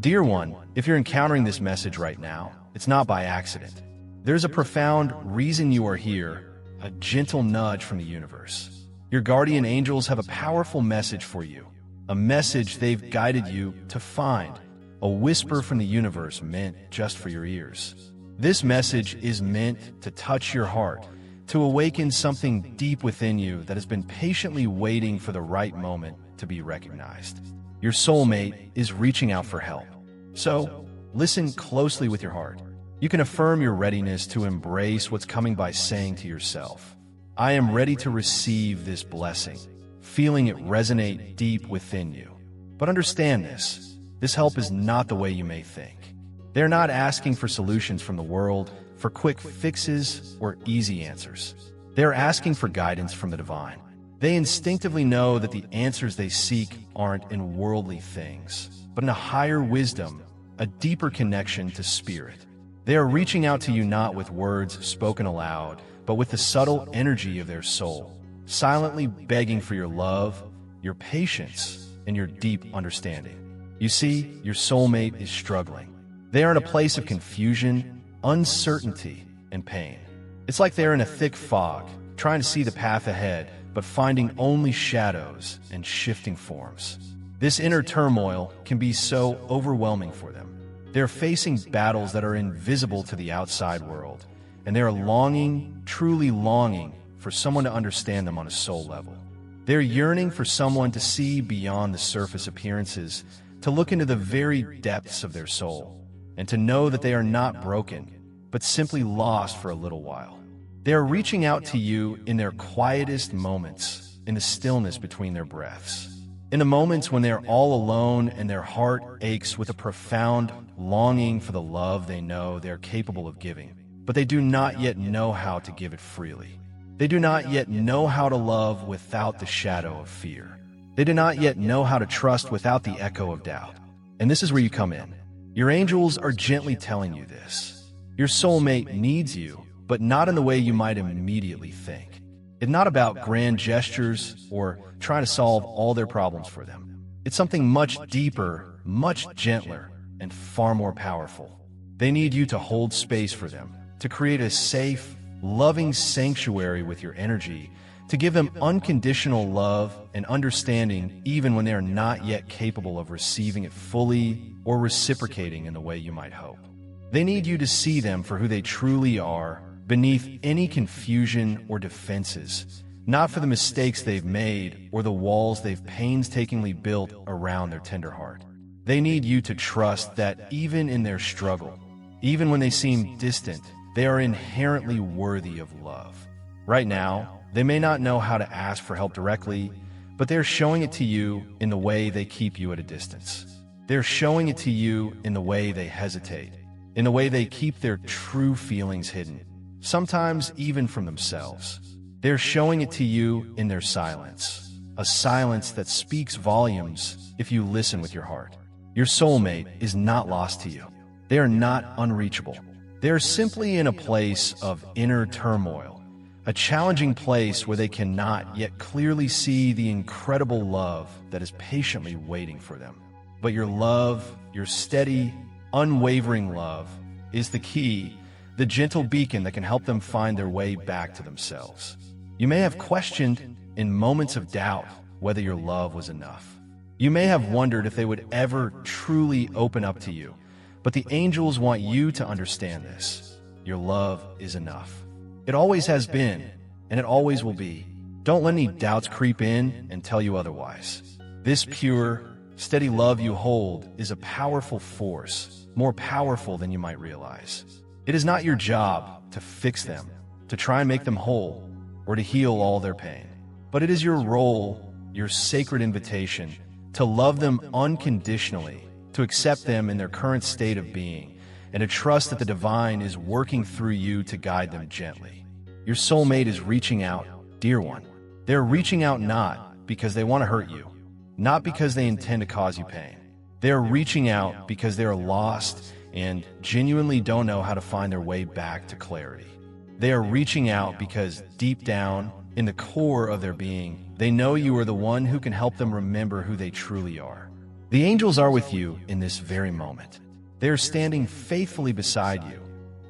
Dear one, if you're encountering this message right now, it's not by accident. There's a profound reason you are here, a gentle nudge from the universe. Your guardian angels have a powerful message for you, a message they've guided you to find, a whisper from the universe meant just for your ears. This message is meant to touch your heart, to awaken something deep within you that has been patiently waiting for the right moment to be recognized. Your soulmate is reaching out for help. So, listen closely with your heart. You can affirm your readiness to embrace what's coming by saying to yourself, I am ready to receive this blessing, feeling it resonate deep within you. But understand this help is not the way you may think. They're not asking for solutions from the world, for quick fixes or easy answers. They're asking for guidance from the divine. They instinctively know that the answers they seek aren't in worldly things, but in a higher wisdom, a deeper connection to spirit. They are reaching out to you not with words spoken aloud, but with the subtle energy of their soul, silently begging for your love, your patience, and your deep understanding. You see, your soulmate is struggling. They are in a place of confusion, uncertainty, and pain. It's like they're in a thick fog, trying to see the path ahead, but finding only shadows and shifting forms. This inner turmoil can be so overwhelming for them. They're facing battles that are invisible to the outside world, and they are longing, truly longing, for someone to understand them on a soul level. They're yearning for someone to see beyond the surface appearances, to look into the very depths of their soul, and to know that they are not broken, but simply lost for a little while. They are reaching out to you in their quietest moments, in the stillness between their breaths. In the moments when they're all alone and their heart aches with a profound longing for the love they know they're capable of giving, but they do not yet know how to give it freely. They do not yet know how to love without the shadow of fear. They do not yet know how to trust without the echo of doubt. And this is where you come in. Your angels are gently telling you this. Your soulmate needs you, but not in the way you might immediately think. It's not about grand gestures or trying to solve all their problems for them. It's something much deeper, much gentler, and far more powerful. They need you to hold space for them, to create a safe, loving sanctuary with your energy, to give them unconditional love and understanding even when they are not yet capable of receiving it fully or reciprocating in the way you might hope. They need you to see them for who they truly are, beneath any confusion or defenses, not for the mistakes they've made or the walls they've painstakingly built around their tender heart. They need you to trust that even in their struggle, even when they seem distant, they are inherently worthy of love. Right now, they may not know how to ask for help directly, but they're showing it to you in the way they keep you at a distance. They're showing it to you in the way they hesitate, in the way they keep their true feelings hidden, sometimes even from themselves. They're showing it to you in their silence, a silence that speaks volumes if you listen with your heart. Your soulmate is not lost to you. They are not unreachable. They are simply in a place of inner turmoil, a challenging place where they cannot yet clearly see the incredible love that is patiently waiting for them. But your love, your steady, unwavering love, is the key, the gentle beacon that can help them find their way back to themselves. You may have questioned in moments of doubt whether your love was enough. You may have wondered if they would ever truly open up to you, but the angels want you to understand this. Your love is enough. It always has been, and it always will be. Don't let any doubts creep in and tell you otherwise. This pure, steady love you hold is a powerful force, more powerful than you might realize. It is not your job to fix them, to try and make them whole, or to heal all their pain. But it is your role, your sacred invitation, to love them unconditionally, to accept them in their current state of being, and to trust that the divine is working through you to guide them gently. Your soulmate is reaching out, dear one. They're reaching out not because they want to hurt you, not because they intend to cause you pain. They're reaching out because they are lost and genuinely don't know how to find their way back to clarity. They are reaching out because deep down, in the core of their being, they know you are the one who can help them remember who they truly are. The angels are with you in this very moment. They are standing faithfully beside you,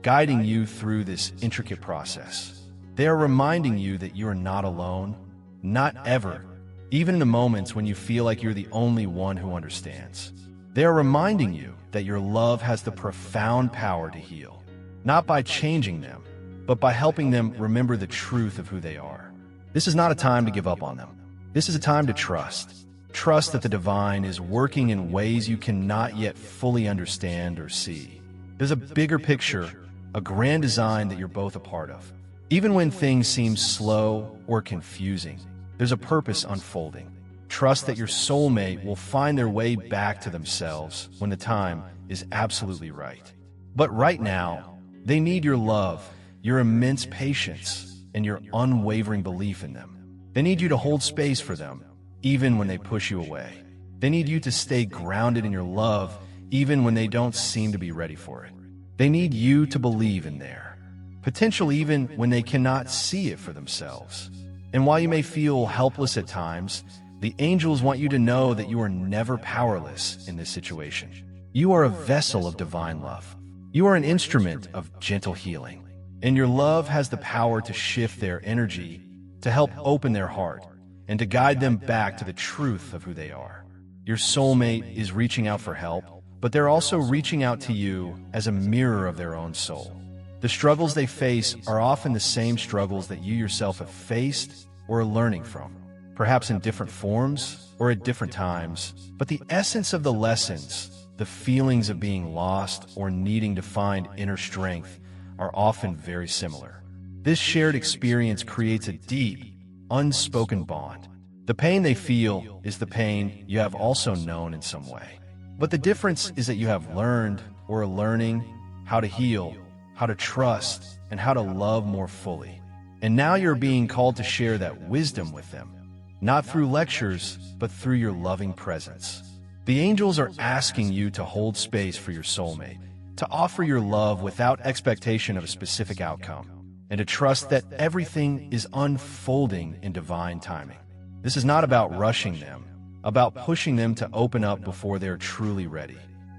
guiding you through this intricate process. They are reminding you that you are not alone, not ever, even in the moments when you feel like you're the only one who understands. They are reminding you that your love has the profound power to heal, not by changing them, but by helping them remember the truth of who they are. This is not a time to give up on them. This is a time to trust. Trust that the divine is working in ways you cannot yet fully understand or see. There's a bigger picture, a grand design that you're both a part of. Even when things seem slow or confusing, there's a purpose unfolding. Trust that your soulmate will find their way back to themselves when the time is absolutely right. But right now, they need your love, your immense patience, and your unwavering belief in them. They need you to hold space for them, even when they push you away. They need you to stay grounded in your love, even when they don't seem to be ready for it. They need you to believe in their potential, even when they cannot see it for themselves. And while you may feel helpless at times, the angels want you to know that you are never powerless in this situation. You are a vessel of divine love. You are an instrument of gentle healing. And your love has the power to shift their energy, to help open their heart, and to guide them back to the truth of who they are. Your soulmate is reaching out for help, but they're also reaching out to you as a mirror of their own soul. The struggles they face are often the same struggles that you yourself have faced or are learning from, perhaps in different forms or at different times, but the essence of the lessons, the feelings of being lost or needing to find inner strength, are often very similar. This shared experience creates a deep, unspoken bond. The pain they feel is the pain you have also known in some way. But the difference is that you have learned or are learning how to heal, how to trust, and how to love more fully. And now you're being called to share that wisdom with them, not through lectures, but through your loving presence. The angels are asking you to hold space for your soulmate, to offer your love without expectation of a specific outcome, and to trust that everything is unfolding in divine timing. This is not about rushing them, about pushing them to open up before they're truly ready.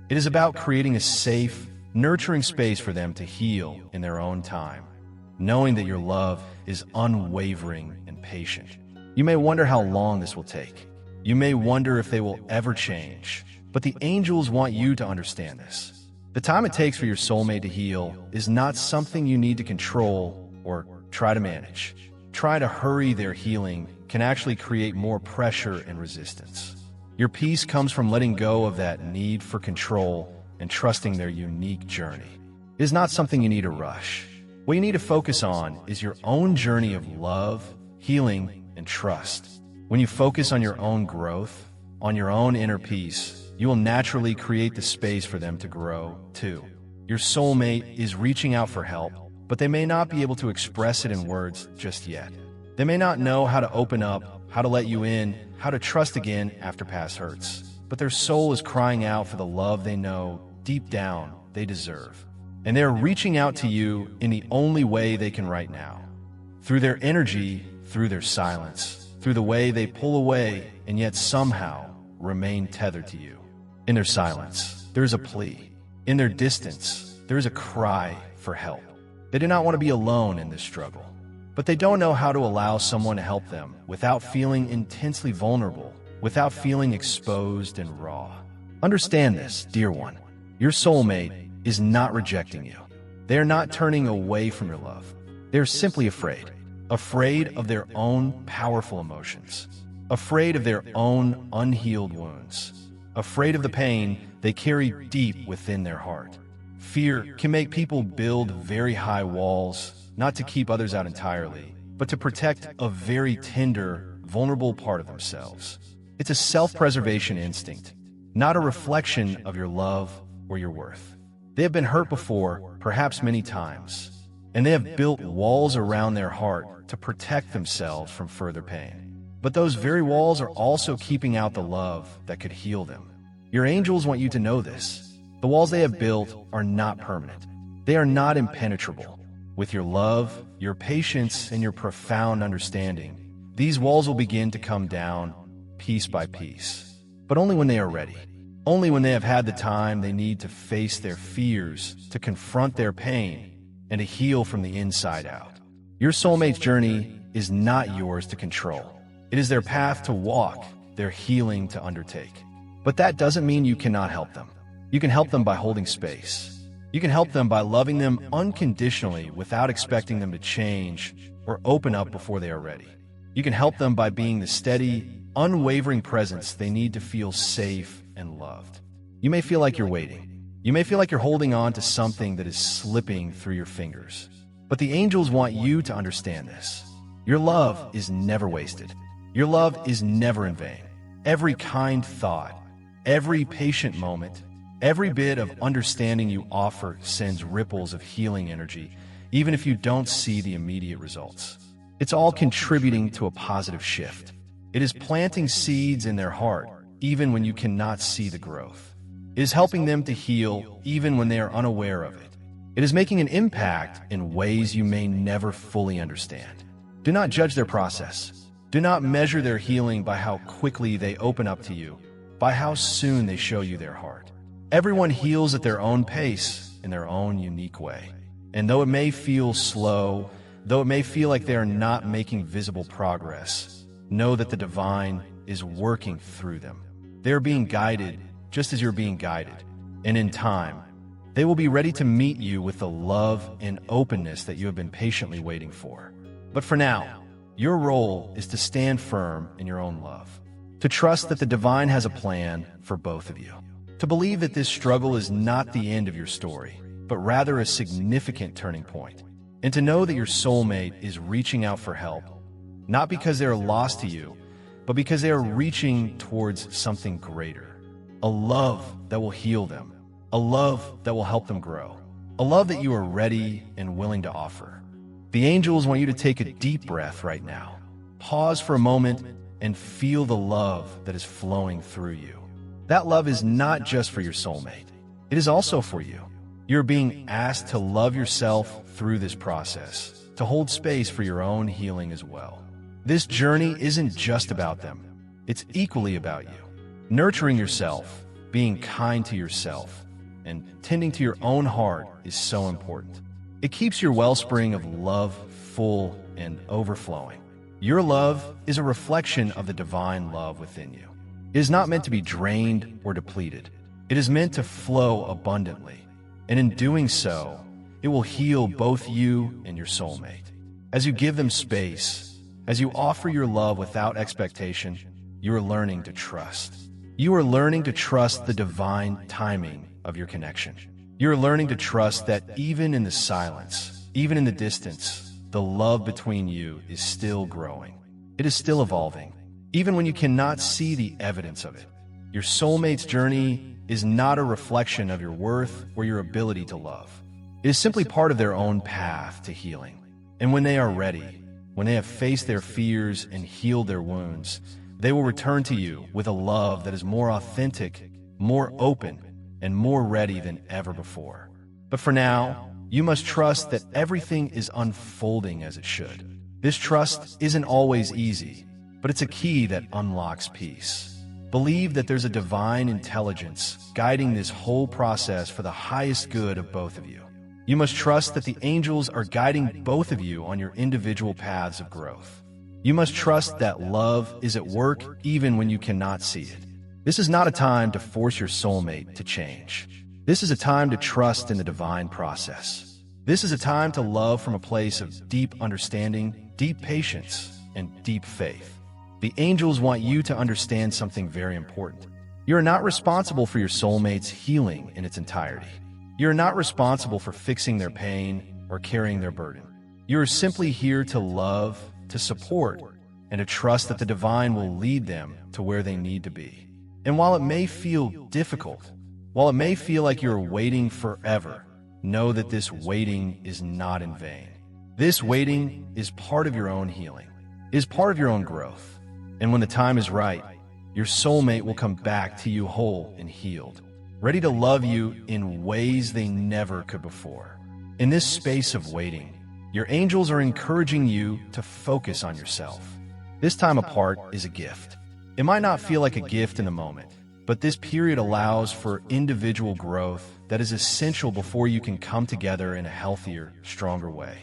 It is about creating a safe, nurturing space for them to heal in their own time, knowing that your love is unwavering and patient. You may wonder how long this will take. You may wonder if they will ever change, but the angels want you to understand this. The time it takes for your soulmate to heal is not something you need to control or try to manage. Try to hurry their healing can actually create more pressure and resistance. Your peace comes from letting go of that need for control and trusting their unique journey. It is not something you need to rush. What you need to focus on is your own journey of love, healing, and trust. When you focus on your own growth, on your own inner peace, you will naturally create the space for them to grow, too. Your soulmate is reaching out for help, but they may not be able to express it in words just yet. They may not know how to open up, how to let you in, how to trust again after past hurts. But their soul is crying out for the love they know deep down they deserve. And they're reaching out to you in the only way they can right now. Through their energy, through their silence, through the way they pull away and yet somehow remain tethered to you. In their silence, there is a plea. In their distance, there is a cry for help. They do not want to be alone in this struggle, but they don't know how to allow someone to help them without feeling intensely vulnerable, without feeling exposed and raw. Understand this, dear one. Your soulmate is not rejecting you. They are not turning away from your love. They are simply afraid. Afraid of their own powerful emotions. Afraid of their own unhealed wounds. Afraid of the pain they carry deep within their heart. Fear can make people build very high walls, not to keep others out entirely, but to protect a very tender, vulnerable part of themselves. It's a self-preservation instinct, not a reflection of your love or your worth. They have been hurt before, perhaps many times, and they have built walls around their heart to protect themselves from further pain. But those very walls are also keeping out the love that could heal them. Your angels want you to know this. The walls they have built are not permanent. They are not impenetrable. With your love, your patience, and your profound understanding, these walls will begin to come down piece by piece, but only when they are ready. only when they have had the time they need to face their fears, to confront their pain, and to heal from the inside out. Your soulmate's journey is not yours to control. It is their path to walk, their healing to undertake. But that doesn't mean you cannot help them. You can help them by holding space. You can help them by loving them unconditionally without expecting them to change or open up before they are ready. You can help them by being the steady, unwavering presence they need to feel safe and loved. You may feel like you're waiting. You may feel like you're holding on to something that is slipping through your fingers. But the angels want you to understand this. Your love is never wasted. Your love is never in vain. Every kind thought, every patient moment, every bit of understanding you offer sends ripples of healing energy, even if you don't see the immediate results. It's all contributing to a positive shift. It is planting seeds in their heart, even when you cannot see the growth. It is helping them to heal, even when they are unaware of it. It is making an impact in ways you may never fully understand. Do not judge their process. Do not measure their healing by how quickly they open up to you, by how soon they show you their heart. Everyone heals at their own pace, in their own unique way. And though it may feel slow, though it may feel like they are not making visible progress, know that the divine is working through them. They are being guided just as you're being guided. And in time, they will be ready to meet you with the love and openness that you have been patiently waiting for. But for now, your role is to stand firm in your own love, to trust that the divine has a plan for both of you, to believe that this struggle is not the end of your story, but rather a significant turning point, and to know that your soulmate is reaching out for help, not because they are lost to you, but because they are reaching towards something greater, a love that will heal them, a love that will help them grow, a love that you are ready and willing to offer. The angels want you to take a deep breath right now. Pause for a moment and feel the love that is flowing through you. That love is not just for your soulmate. It is also for you. You're being asked to love yourself through this process, to hold space for your own healing as well. This journey isn't just about them. It's equally about you. Nurturing yourself, being kind to yourself, and tending to your own heart is so important. It keeps your wellspring of love full and overflowing. Your love is a reflection of the divine love within you. It is not meant to be drained or depleted. It is meant to flow abundantly. And in doing so, it will heal both you and your soulmate. As you give them space, as you offer your love without expectation, you are learning to trust. You are learning to trust the divine timing of your connection. You are learning to trust that even in the silence, even in the distance, the love between you is still growing. It is still evolving, even when you cannot see the evidence of it. Your soulmate's journey is not a reflection of your worth or your ability to love. It is simply part of their own path to healing. And when they are ready, when they have faced their fears and healed their wounds, they will return to you with a love that is more authentic, more open, and more ready than ever before. But for now, you must trust that everything is unfolding as it should. This trust isn't always easy, but it's a key that unlocks peace. Believe that there's a divine intelligence guiding this whole process for the highest good of both of you. You must trust that the angels are guiding both of you on your individual paths of growth. You must trust that love is at work even when you cannot see it. This is not a time to force your soulmate to change. This is a time to trust in the divine process. This is a time to love from a place of deep understanding, deep patience, and deep faith. The angels want you to understand something very important. You are not responsible for your soulmate's healing in its entirety. You are not responsible for fixing their pain or carrying their burden. You are simply here to love, to support, and to trust that the divine will lead them to where they need to be. And while it may feel difficult, while it may feel like you're waiting forever, know that this waiting is not in vain. This waiting is part of your own healing, is part of your own growth. And when the time is right, your soulmate will come back to you whole and healed, ready to love you in ways they never could before. In this space of waiting, your angels are encouraging you to focus on yourself. This time apart is a gift. It might not feel like a gift in the moment, but this period allows for individual growth that is essential before you can come together in a healthier, stronger way.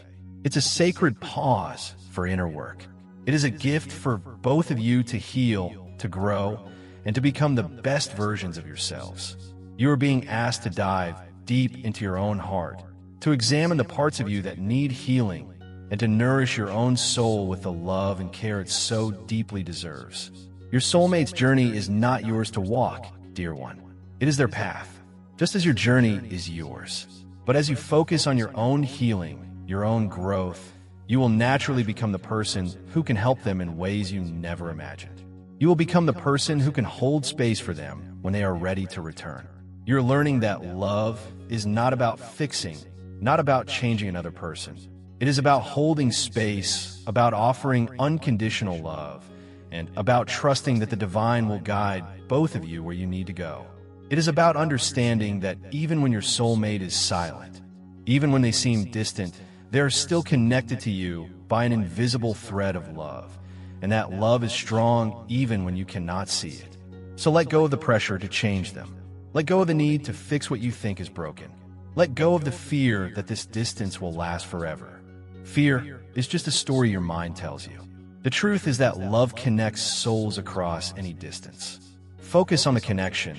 It's a sacred pause for inner work. It is a gift for both of you to heal, to grow, and to become the best versions of yourselves. You are being asked to dive deep into your own heart, to examine the parts of you that need healing, and to nourish your own soul with the love and care it so deeply deserves. Your soulmate's journey is not yours to walk, dear one. It is their path, just as your journey is yours. But as you focus on your own healing, your own growth, you will naturally become the person who can help them in ways you never imagined. You will become the person who can hold space for them when they are ready to return. You're learning that love is not about fixing, not about changing another person. It is about holding space, about offering unconditional love, and about trusting that the divine will guide both of you where you need to go. It is about understanding that even when your soulmate is silent, even when they seem distant, they are still connected to you by an invisible thread of love, and that love is strong even when you cannot see it. So let go of the pressure to change them. Let go of the need to fix what you think is broken. Let go of the fear that this distance will last forever. Fear is just a story your mind tells you. The truth is that love connects souls across any distance. Focus on the connection,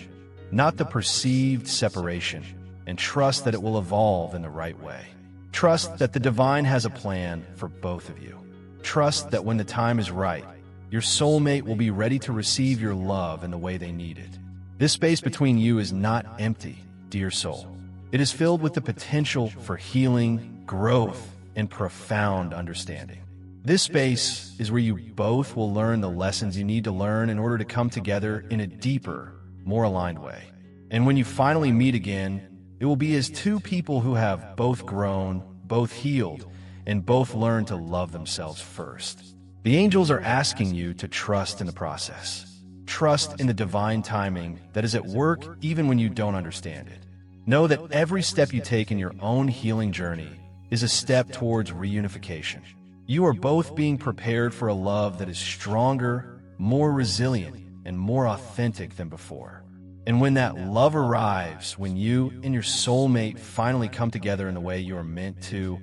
not the perceived separation, and trust that it will evolve in the right way. Trust that the divine has a plan for both of you. Trust that when the time is right, your soulmate will be ready to receive your love in the way they need it. This space between you is not empty, dear soul. It is filled with the potential for healing, growth, and profound understanding. This space is where you both will learn the lessons you need to learn in order to come together in a deeper, more aligned way. And when you finally meet again, it will be as two people who have both grown, both healed, and both learned to love themselves first. The angels are asking you to trust in the process. Trust in the divine timing that is at work even when you don't understand it. Know that every step you take in your own healing journey is a step towards reunification. You are both being prepared for a love that is stronger, more resilient, and more authentic than before. And when that love arrives, when you and your soulmate finally come together in the way you are meant to,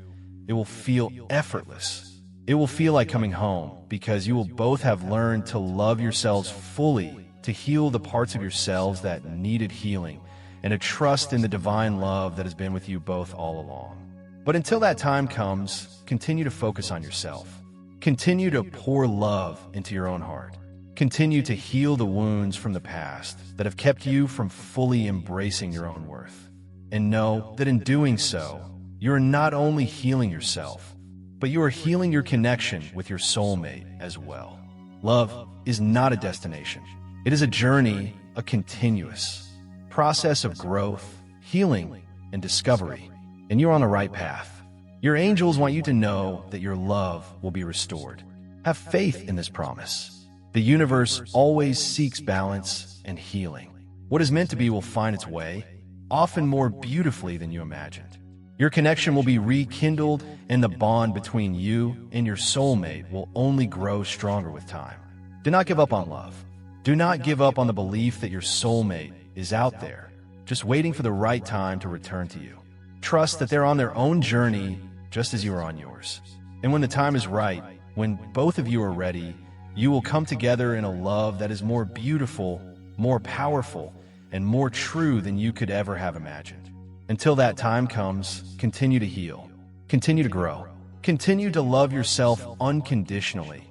it will feel effortless. It will feel like coming home because you will both have learned to love yourselves fully, to heal the parts of yourselves that needed healing, and to trust in the divine love that has been with you both all along. But until that time comes, continue to focus on yourself. Continue to pour love into your own heart. Continue to heal the wounds from the past that have kept you from fully embracing your own worth. And know that in doing so, you are not only healing yourself, but you are healing your connection with your soulmate as well. Love is not a destination. It is a journey, a continuous process of growth, healing, and discovery. And you're on the right path. Your angels want you to know that your love will be restored. Have faith in this promise. The universe always seeks balance and healing. What is meant to be will find its way, often more beautifully than you imagined. Your connection will be rekindled, and the bond between you and your soulmate will only grow stronger with time. Do not give up on love. Do not give up on the belief that your soulmate is out there, just waiting for the right time to return to you. Trust that they're on their own journey just as you are on yours. And when the time is right, when both of you are ready, you will come together in a love that is more beautiful, more powerful, and more true than you could ever have imagined. Until that time comes, continue to heal, continue to grow, continue to love yourself unconditionally,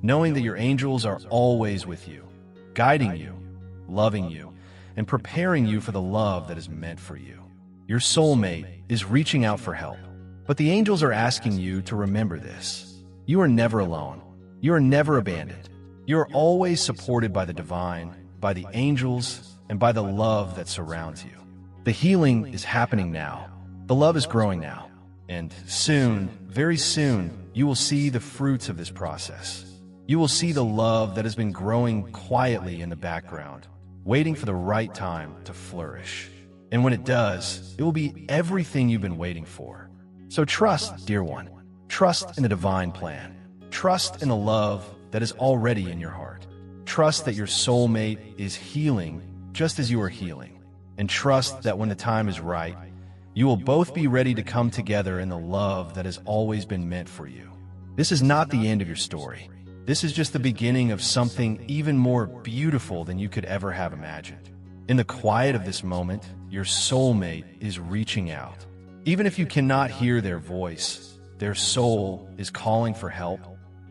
knowing that your angels are always with you, guiding you, loving you, and preparing you for the love that is meant for you. Your soulmate is reaching out for help, but the angels are asking you to remember this. You are never alone. You are never abandoned. You are always supported by the divine, by the angels, and by the love that surrounds you. The healing is happening now. The love is growing now. And soon, very soon, you will see the fruits of this process. You will see the love that has been growing quietly in the background, waiting for the right time to flourish. And when it does, it will be everything you've been waiting for. So trust, dear one. Trust in the divine plan. Trust in the love that is already in your heart. Trust that your soulmate is healing, just as you are healing. And trust that when the time is right, you will both be ready to come together in the love that has always been meant for you. This is not the end of your story. This is just the beginning of something even more beautiful than you could ever have imagined. In the quiet of this moment, your soulmate is reaching out. Even if you cannot hear their voice, their soul is calling for help,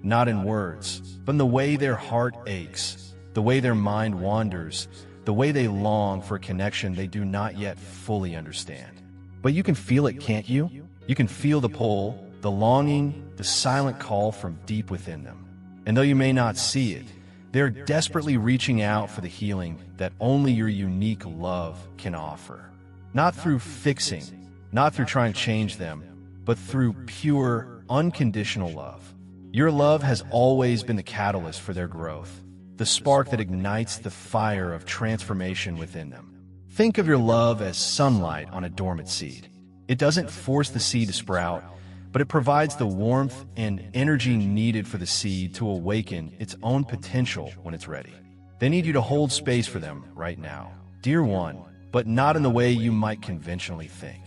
not in words, but in the way their heart aches, the way their mind wanders, the way they long for a connection they do not yet fully understand. But you can feel it, can't you? You can feel the pull, the longing, the silent call from deep within them. And though you may not see it, they're desperately reaching out for the healing that only your unique love can offer. Not through fixing, not through trying to change them, but through pure, unconditional love. Your love has always been the catalyst for their growth, the spark that ignites the fire of transformation within them. Think of your love as sunlight on a dormant seed. It doesn't force the seed to sprout, but it provides the warmth and energy needed for the seed to awaken its own potential when it's ready. They need you to hold space for them right now, dear one, but not in the way you might conventionally think.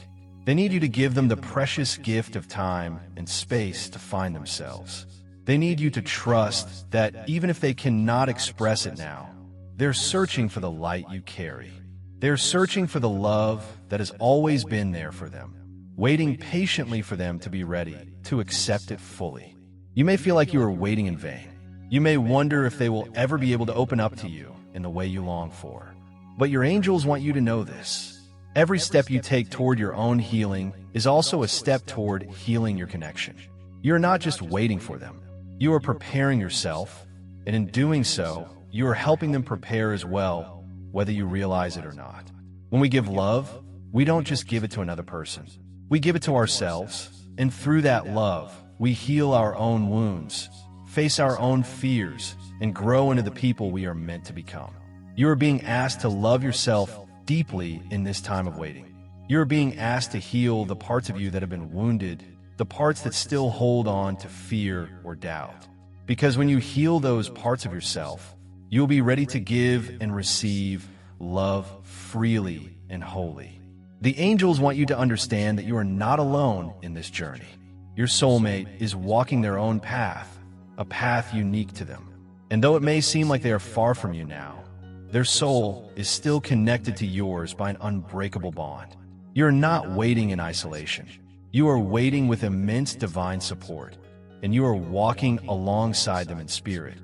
They need you to give them the precious gift of time and space to find themselves. They need you to trust that even if they cannot express it now, they're searching for the light you carry. They're searching for the love that has always been there for them, waiting patiently for them to be ready to accept it fully. You may feel like you are waiting in vain. You may wonder if they will ever be able to open up to you in the way you long for. But your angels want you to know this. Every step you take toward your own healing is also a step toward healing your connection. You're not just waiting for them. You are preparing yourself, and in doing so, you are helping them prepare as well, whether you realize it or not. When we give love, we don't just give it to another person. We give it to ourselves, and through that love, we heal our own wounds, face our own fears, and grow into the people we are meant to become. You are being asked to love yourself deeply in this time of waiting. You are being asked to heal the parts of you that have been wounded, the parts that still hold on to fear or doubt. Because when you heal those parts of yourself, you'll be ready to give and receive love freely and wholly. The angels want you to understand that you are not alone in this journey. Your soulmate is walking their own path, a path unique to them. And though it may seem like they are far from you now, their soul is still connected to yours by an unbreakable bond. You're not waiting in isolation. You are waiting with immense divine support, and you are walking alongside them in spirit,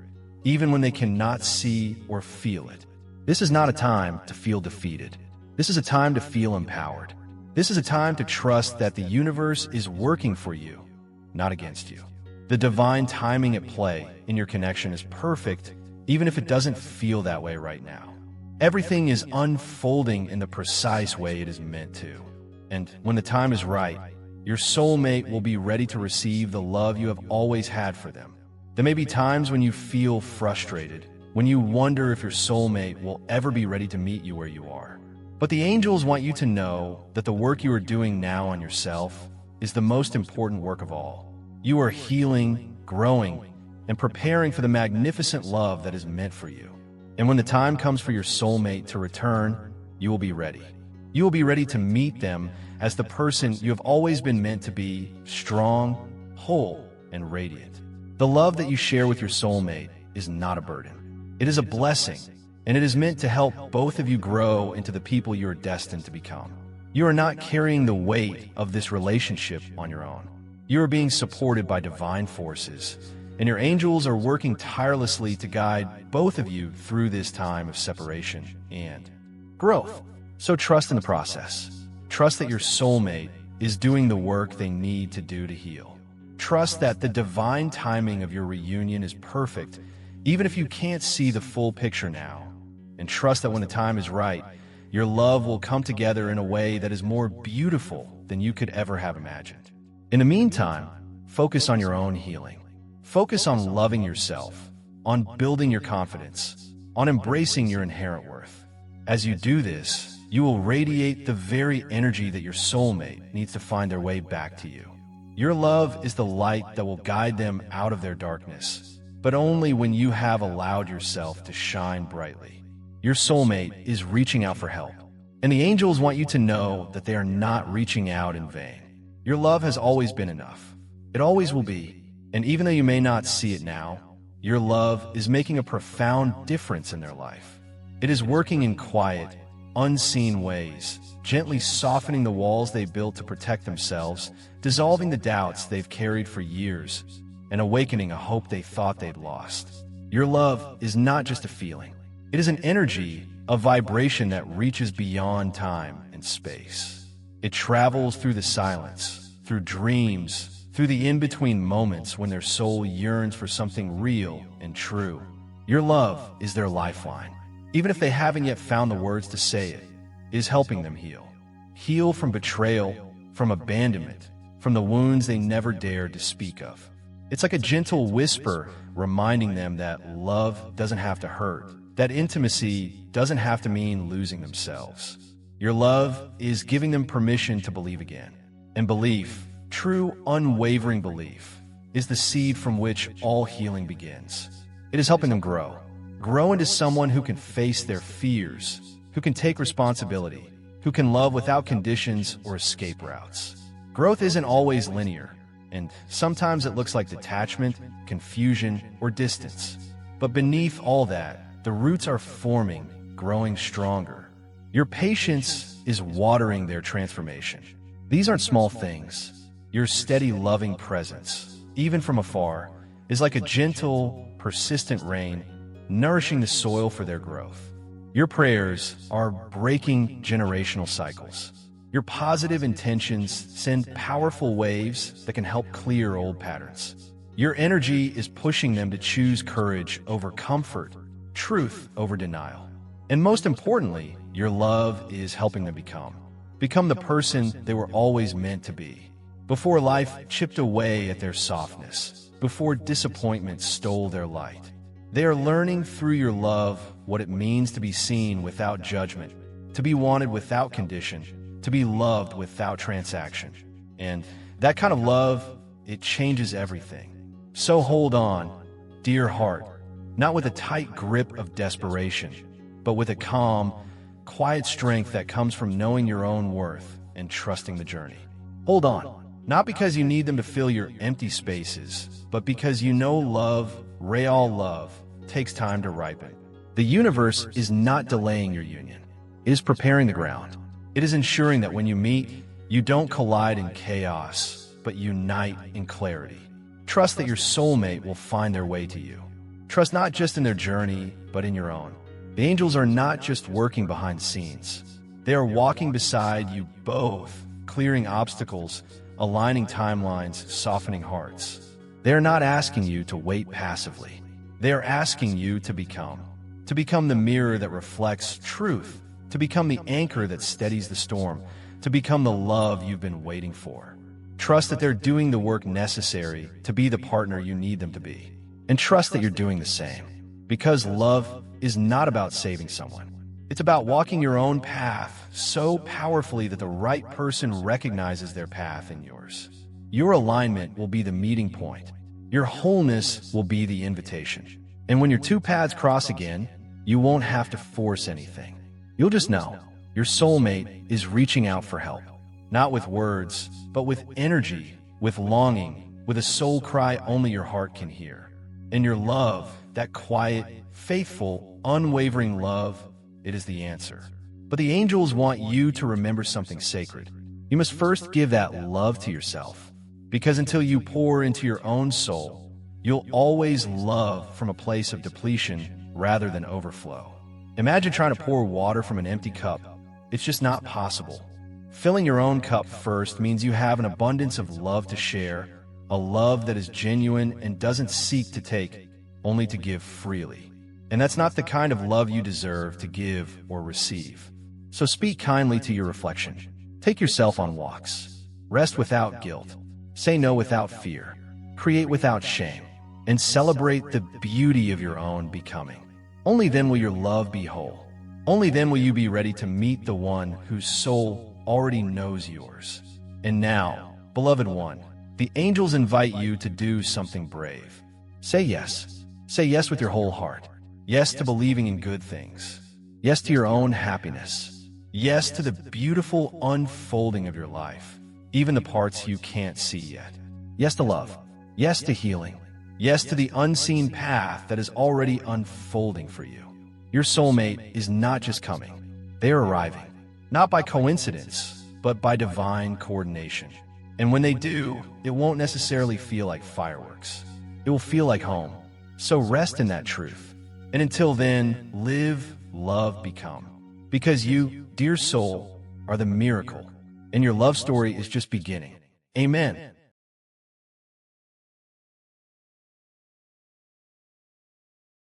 even when they cannot see or feel it. This is not a time to feel defeated. This is a time to feel empowered. This is a time to trust that the universe is working for you, not against you. The divine timing at play in your connection is perfect, even if it doesn't feel that way right now. Everything is unfolding in the precise way it is meant to. And when the time is right, your soulmate will be ready to receive the love you have always had for them. There may be times when you feel frustrated, when you wonder if your soulmate will ever be ready to meet you where you are. But the angels want you to know that the work you are doing now on yourself is the most important work of all. You are healing, growing, and preparing for the magnificent love that is meant for you. And when the time comes for your soulmate to return, you will be ready. You will be ready to meet them as the person you have always been meant to be, strong, whole, and radiant. The love that you share with your soulmate is not a burden. It is a blessing, and it is meant to help both of you grow into the people you are destined to become. You are not carrying the weight of this relationship on your own. You are being supported by divine forces, and your angels are working tirelessly to guide both of you through this time of separation and growth. So trust in the process. Trust that your soulmate is doing the work they need to do to heal. Trust that the divine timing of your reunion is perfect, even if you can't see the full picture now. And trust that when the time is right, your love will come together in a way that is more beautiful than you could ever have imagined. In the meantime, focus on your own healing. Focus on loving yourself, on building your confidence, on embracing your inherent worth. As you do this, you will radiate the very energy that your soulmate needs to find their way back to you. Your love is the light that will guide them out of their darkness, but only when you have allowed yourself to shine brightly. Your soulmate is reaching out for help. And the angels want you to know that they are not reaching out in vain. Your love has always been enough. It always will be. And even though you may not see it now, your love is making a profound difference in their life. It is working in quiet, unseen ways, gently softening the walls they built to protect themselves, dissolving the doubts they've carried for years, and awakening a hope they thought they'd lost. Your love is not just a feeling. It is an energy, a vibration that reaches beyond time and space. It travels through the silence, through dreams, through the in-between moments when their soul yearns for something real and true. Your love is their lifeline. Even if they haven't yet found the words to say it, is helping them heal. Heal from betrayal, from abandonment, from the wounds they never dared to speak of. It's like a gentle whisper reminding them that love doesn't have to hurt, that intimacy doesn't have to mean losing themselves. Your love is giving them permission to believe again. And belief, true unwavering belief, is the seed from which all healing begins. It is helping them grow into someone who can face their fears, who can take responsibility, who can love without conditions or escape routes. Growth isn't always linear, and sometimes it looks like detachment, confusion, or distance. But beneath all that, the roots are forming, growing stronger. Your patience is watering their transformation. These aren't small things. Your steady, loving presence, even from afar, is like a gentle, persistent rain, nourishing the soil for their growth. Your prayers are breaking generational cycles. Your positive intentions send powerful waves that can help clear old patterns. Your energy is pushing them to choose courage over comfort, truth over denial. And most importantly, your love is helping them become the person they were always meant to be. Before life chipped away at their softness, before disappointment stole their light. They are learning through your love what it means to be seen without judgment, to be wanted without condition, to be loved without transaction. And that kind of love, it changes everything. So hold on, dear heart, not with a tight grip of desperation, but with a calm, quiet strength that comes from knowing your own worth and trusting the journey. Hold on, not because you need them to fill your empty spaces, but because you know love, real love, takes time to ripen. The universe is not delaying your union. It is preparing the ground. It is ensuring that when you meet, you don't collide in chaos, but unite in clarity. Trust that your soulmate will find their way to you. Trust not just in their journey, but in your own. The angels are not just working behind scenes. They are walking beside you both, clearing obstacles, aligning timelines, softening hearts. They are not asking you to wait passively. They are asking you to become the mirror that reflects truth, to become the anchor that steadies the storm, to become the love you've been waiting for. Trust that they're doing the work necessary to be the partner you need them to be. And trust that you're doing the same. Because love is not about saving someone. It's about walking your own path so powerfully that the right person recognizes their path in yours. Your alignment will be the meeting point. Your wholeness will be the invitation. And when your two paths cross again, you won't have to force anything. You'll just know your soulmate is reaching out for help. Not with words, but with energy, with longing, with a soul cry only your heart can hear. And your love, that quiet, faithful, unwavering love, it is the answer. But the angels want you to remember something sacred. You must first give that love to yourself. Because until you pour into your own soul, you'll always love from a place of depletion rather than overflow. Imagine trying to pour water from an empty cup. It's just not possible. Filling your own cup first means you have an abundance of love to share, a love that is genuine and doesn't seek to take, only to give freely. And that's not the kind of love you deserve to give or receive. So speak kindly to your reflection. Take yourself on walks. Rest without guilt. Say no without fear. Create without shame. And celebrate the beauty of your own becoming. Only then will your love be whole. Only then will you be ready to meet the one whose soul already knows yours. And now, beloved one, the angels invite you to do something brave. Say yes. Say yes with your whole heart. Yes to believing in good things. Yes to your own happiness. Yes to the beautiful unfolding of your life, even the parts you can't see yet. Yes to love. Yes to healing. Yes to the unseen path that is already unfolding for you. Your soulmate is not just coming. They are arriving, not by coincidence, but by divine coordination. And when they do, it won't necessarily feel like fireworks. It will feel like home. So rest in that truth. And until then, live, love, become. Because you, dear soul, are the miracle, and your love story is just beginning. Amen.